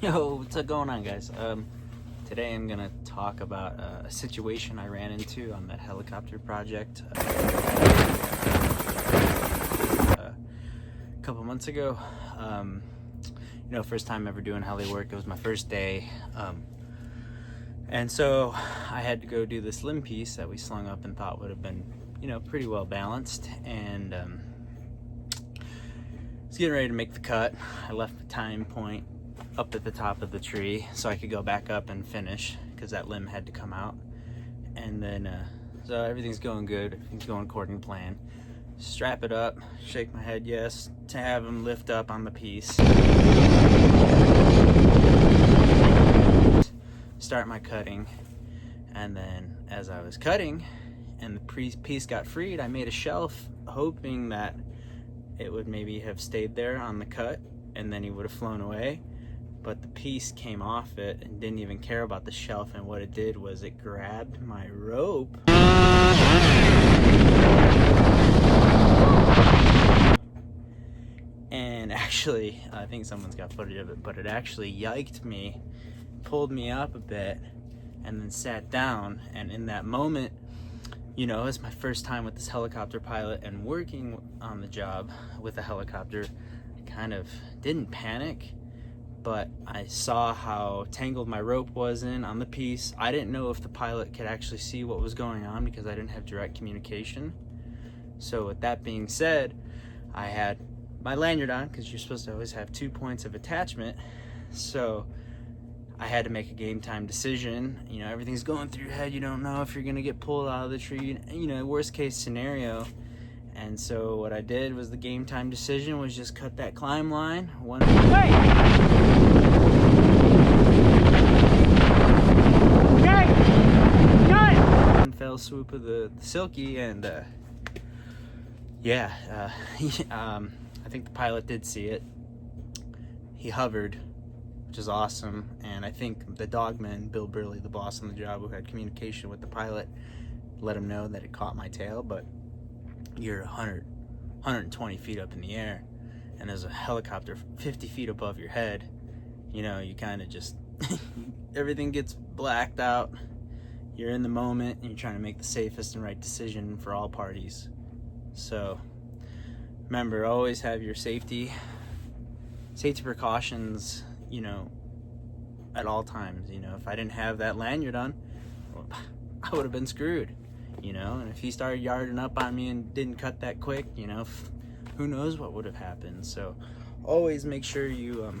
Yo, what's going on, guys? Today I'm gonna talk about a situation I ran into on that helicopter project a couple months ago. First time ever doing heli work. It was my first day, and so I had to go do this limb piece that we slung up and thought would have been, pretty well balanced. And I was getting ready to make the cut. I left the time point up at the top of the tree so I could go back up and finish, because that limb had to come out. And then so everything's going good, everything's going according to plan. Strap it up, shake my head yes to have him lift up on the piece. Start my cutting, and then as I was cutting and the piece got freed, I made a shelf hoping that it would maybe have stayed there on the cut and then he would have flown away. But the piece came off it and didn't even care about the shelf, and what it did was it grabbed my rope and actually, I think someone's got footage of it, but it actually yiked me, pulled me up a bit, and then sat down. And in that moment, it's my first time with this helicopter pilot and working on the job with a helicopter. I kind of didn't panic, but I saw how tangled my rope was on the piece. I didn't know if the pilot could actually see what was going on because I didn't have direct communication. So with that being said, I had my lanyard on, because you're supposed to always have 2 points of attachment. So I had to make a game time decision. Everything's going through your head. You don't know if you're gonna get pulled out of the tree, worst case scenario. And so what I did was, the game time decision was just cut that climb line. One fell swoop of the silky, and I think the pilot did see it. He hovered, which is awesome. And I think the dogman, Bill Burley, the boss on the job, who had communication with the pilot, let him know that it caught my tail. But you're 120 feet up in the air, and there's a helicopter 50 feet above your head. You kind of just everything gets blacked out. You're in the moment and you're trying to make the safest and right decision for all parties. So remember, always have your safety precautions, at all times. If I didn't have that lanyard on, well, I would have been screwed. And if he started yarding up on me and didn't cut that quick, who knows what would have happened. So always make sure you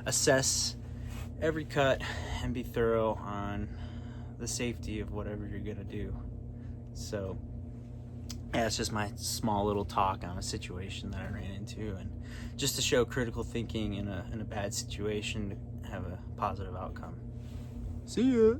assess every cut and be thorough on the safety of whatever you're gonna do. So yeah, it's just my small little talk on a situation that I ran into, and just to show critical thinking in a bad situation to have a positive outcome. See ya.